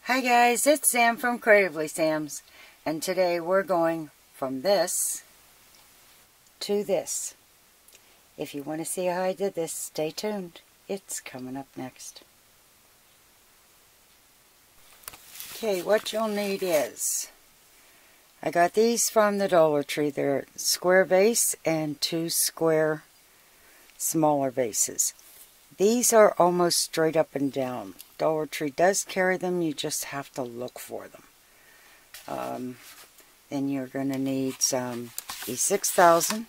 Hi guys, it's Sam from Creatively Sam's, and today we're going from this to this. If you want to see how I did this, stay tuned. It's coming up next. Okay, what you'll need is, I got these from the Dollar Tree. They're square vase and 2 square smaller vases. These are almost straight up and down. Dollar Tree does carry them, you just have to look for them. Then you're going to need some E6000,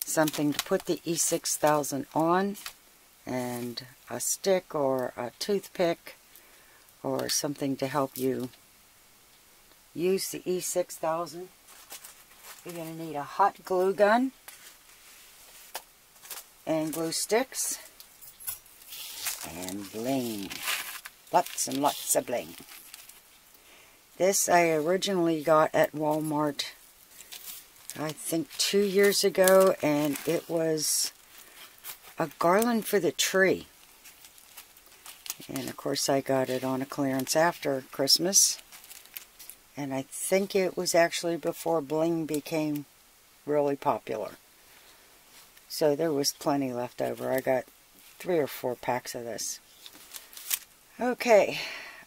something to put the E6000 on, and a stick or a toothpick or something to help you use the E6000. You're going to need a hot glue gun and glue sticks and bling. Lots and lots of bling. This I originally got at Walmart, I think 2 years ago, and it was a garland for the tree. And of course I got it on a clearance after Christmas. And I think it was actually before bling became really popular. So there was plenty left over. I got 3 or 4 packs of this. Okay,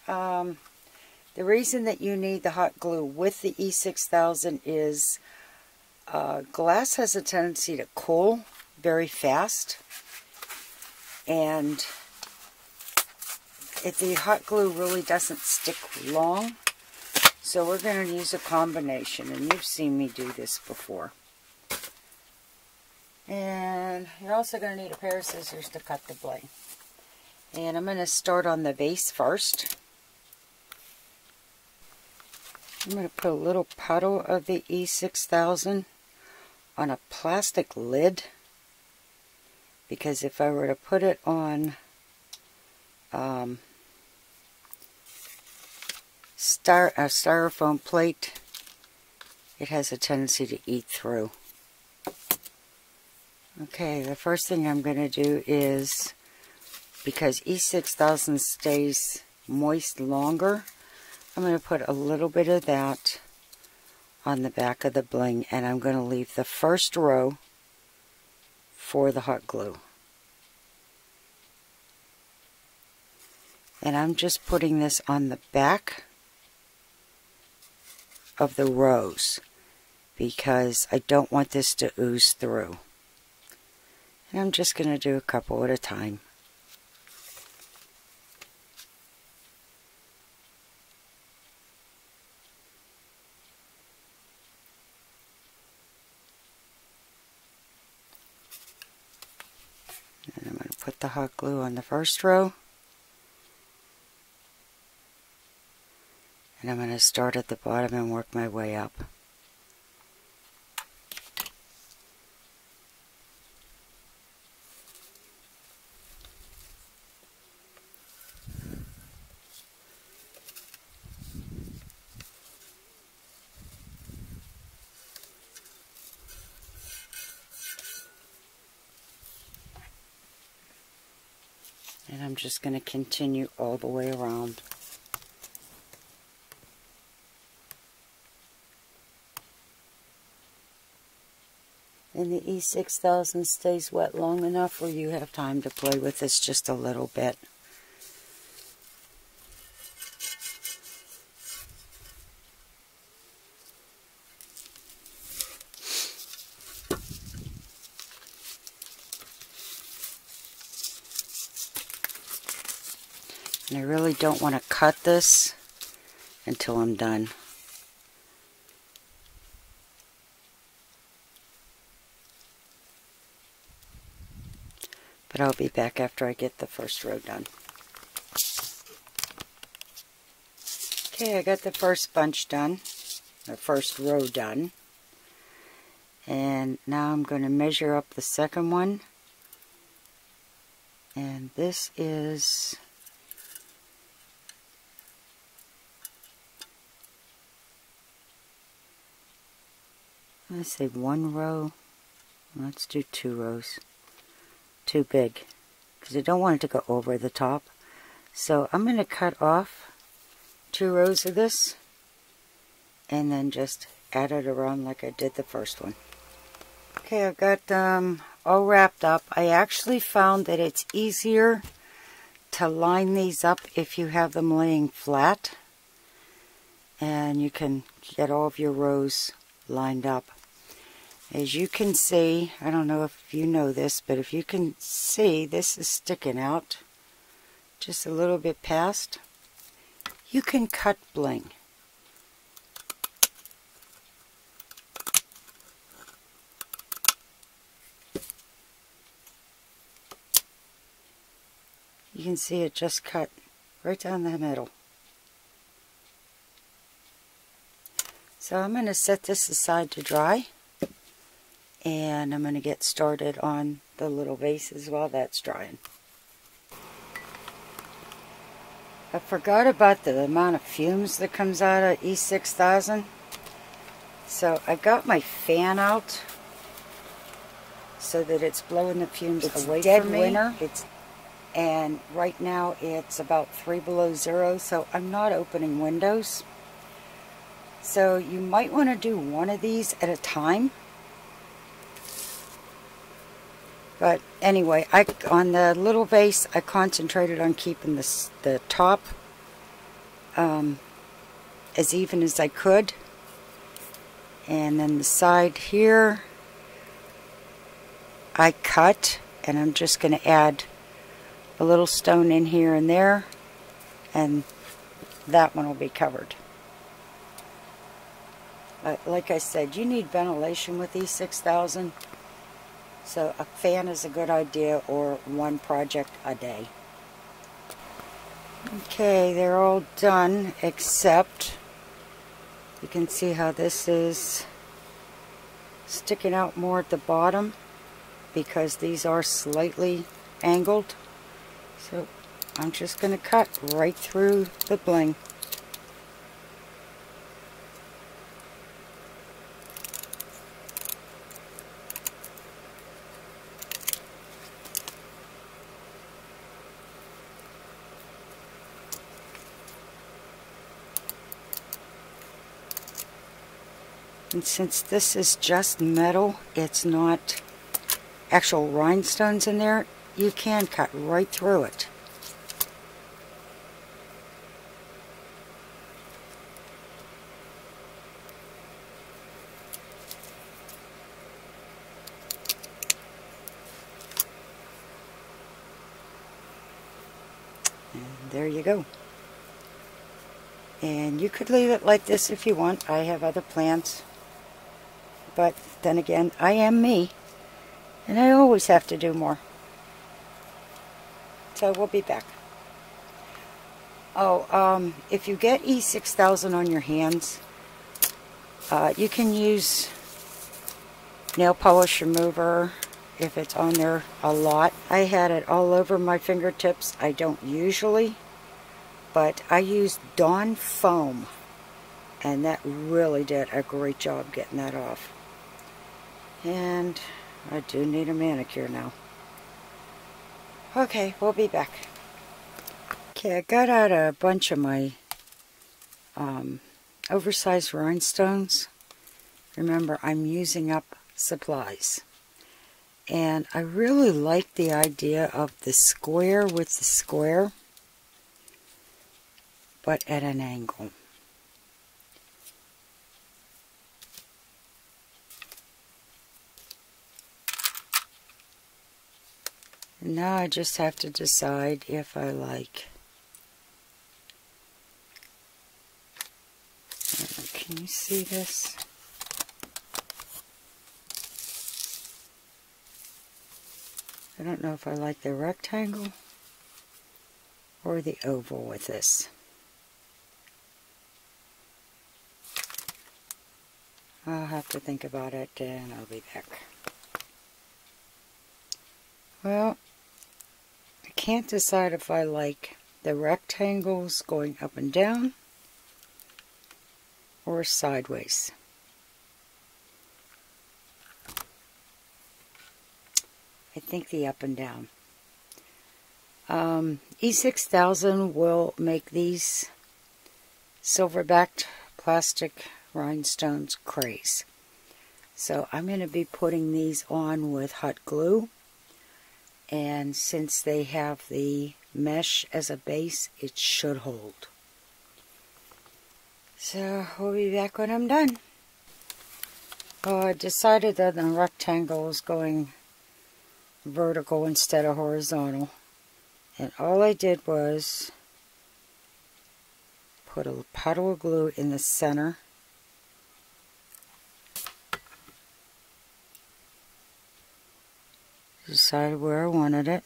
the reason that you need the hot glue with the E6000 is glass has a tendency to cool very fast, and if the hot glue really doesn't stick long, so we're going to use a combination, and you've seen me do this before. And you're also going to need a pair of scissors to cut the bling. And I'm going to start on the vase first. I'm going to put a little puddle of the E6000 on a plastic lid, because if I were to put it on a styrofoam plate, it has a tendency to eat through. Okay, the first thing I'm going to do is, because E6000 stays moist longer, I'm going to put a little bit of that on the back of the bling, and I'm going to leave the first row for the hot glue. And I'm just putting this on the back of the rows because I don't want this to ooze through. And I'm just going to do a couple at a time. And I'm going to put the hot glue on the first row. And I'm going to start at the bottom and work my way up. And I'm just going to continue all the way around. And the E6000 stays wet long enough where you have time to play with this just a little bit. And I really don't want to cut this until I'm done. But I'll be back after I get the first row done. Okay, I got the first bunch done, the first row done. And now I'm going to measure up the second one. And this is let's say 1 row. Let's do 2 rows. Too big, because I don't want it to go over the top. So I'm going to cut off 2 rows of this and then just add it around like I did the first one. Okay, I've got them all wrapped up. I actually found that it's easier to line these up if you have them laying flat, and you can get all of your rows lined up. As you can see, I don't know if you know this, but if you can see, this is sticking out just a little bit past. You can cut bling. You can see it just cut right down the middle. So I'm going to set this aside to dry, and I'm going to get started on the little vases while that's drying. I forgot about the amount of fumes that comes out of E6000. So I got my fan out so that it's blowing the fumes away from me. Winter. And right now it's about 3 below zero, so I'm not opening windows. So you might want to do one of these at a time. But anyway, on the little vase, I concentrated on keeping the top as even as I could. And then the side here, I cut, and I'm just going to add a little stone in here and there, and that one will be covered. Like I said, you need ventilation with E6000, so a fan is a good idea, or one project a day. Okay, they're all done, except you can see how this is sticking out more at the bottom because these are slightly angled. So I'm just going to cut right through the bling. And since this is just metal, it's not actual rhinestones in there, you can cut right through it. And there you go. And you could leave it like this if you want. I have other plants. But then again, I am me, and I always have to do more. So we'll be back. Oh, if you get E6000 on your hands, you can use nail polish remover if it's on there a lot. I had it all over my fingertips. I don't usually, but I used Dawn foam, and that really did a great job getting that off. And I do need a manicure now. Okay, we'll be back. Okay, I got out a bunch of my oversized rhinestones. Remember, I'm using up supplies. And I really like the idea of the square with the square, but at an angle. And now I just have to decide if I like. Can you see this? I don't know if I like the rectangle or the oval with this. I'll have to think about it, and I'll be back. Well, I can't decide if I like the rectangles going up and down or sideways. I think the up and down. E6000 will make these silver-backed plastic rhinestones craze. So I'm going to be putting these on with hot glue, and since they have the mesh as a base, it should hold. So we'll be back when I'm done. Oh, I decided that the rectangle is going vertical instead of horizontal, and all I did was put a puddle of glue in the center, decided where I wanted it,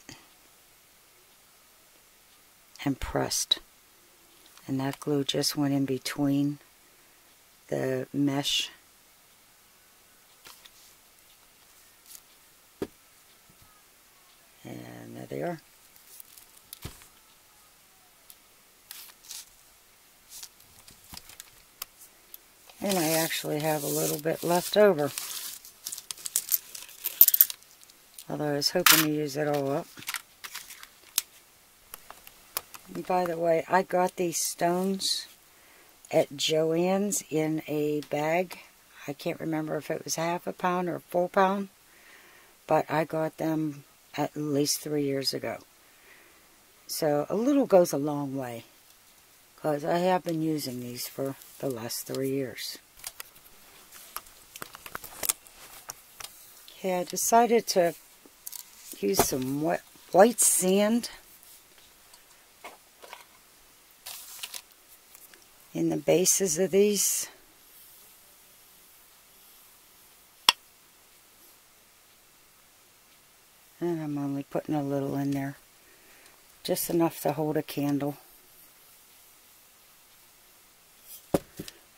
and pressed. And that glue just went in between the mesh and there they are. And I actually have a little bit left over, although I was hoping to use it all up. And by the way, I got these stones at Joann's in a bag. I can't remember if it was half a pound or a full pound, but I got them at least 3 years ago. So a little goes a long way, because I have been using these for the last 3 years. Okay, I decided to use some white sand in the bases of these. And I'm only putting a little in there, just enough to hold a candle.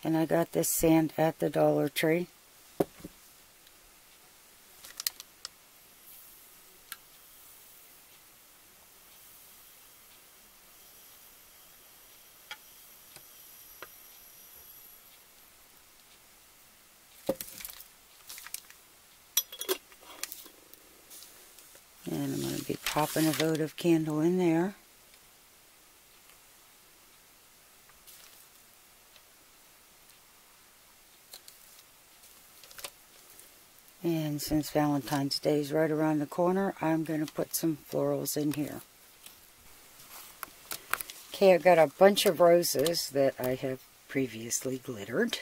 And I got this sand at the Dollar Tree. And I'm going to be popping a votive candle in there. And since Valentine's Day is right around the corner, I'm going to put some florals in here. Okay, I've got a bunch of roses that I have previously glittered.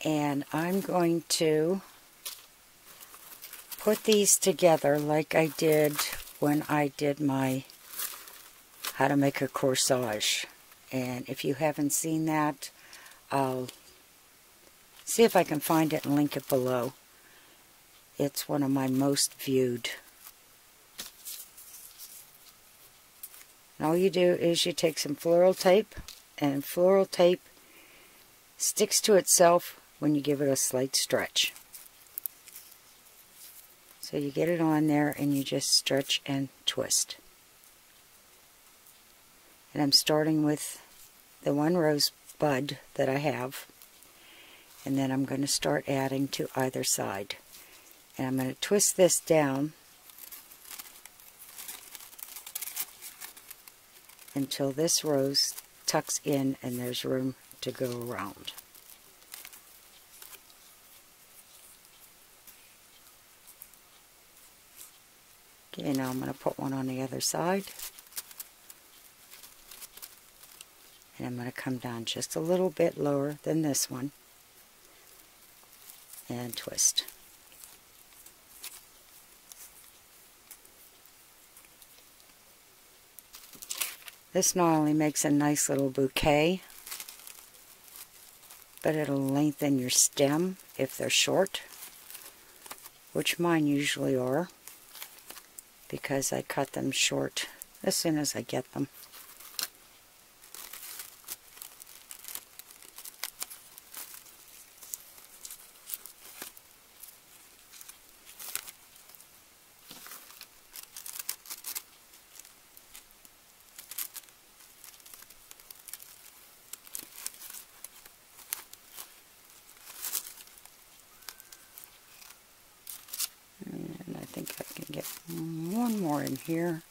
And I'm going to put these together like I did when I did my how to make a corsage. And if you haven't seen that, I'll see if I can find it and link it below. It's one of my most viewed. And all you do is you take some floral tape, and floral tape sticks to itself when you give it a slight stretch. So you get it on there and you just stretch and twist. And I'm starting with the one rose bud that I have, and then I'm going to start adding to either side. And I'm going to twist this down until this rose tucks in and there's room to go around. Okay, now I'm going to put one on the other side. And I'm going to come down just a little bit lower than this one and twist. This not only makes a nice little bouquet, but it'll lengthen your stem if they're short, which mine usually are, because I cut them short as soon as I get them. And I think I can get one more in here.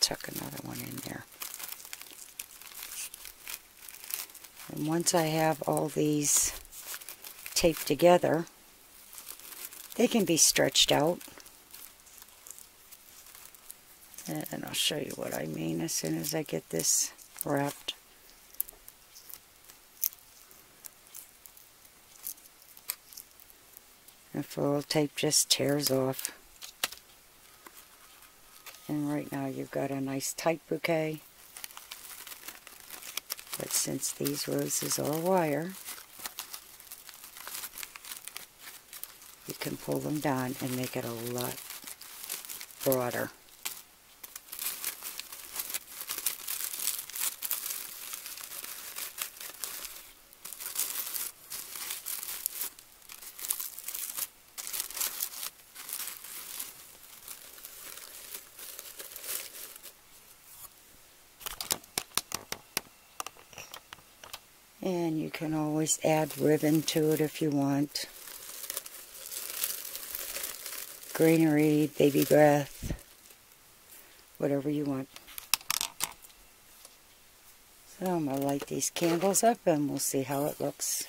tuck another one in there. And once I have all these taped together, they can be stretched out. And I'll show you what I mean as soon as I get this wrapped. And full tape just tears off. And right now you've got a nice tight bouquet. But since these roses are wire, you can pull them down and make it a lot broader. And you can always add ribbon to it if you want. Greenery, baby breath, whatever you want. So I'm going to light these candles up and we'll see how it looks.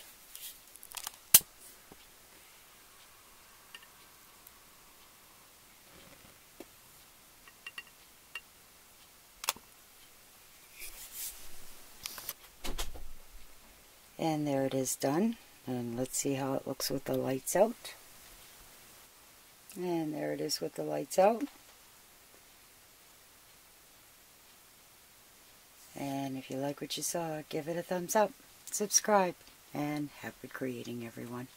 And there it is done. And let's see how it looks with the lights out. And there it is with the lights out. And if you like what you saw, give it a thumbs up, subscribe, and happy creating, everyone.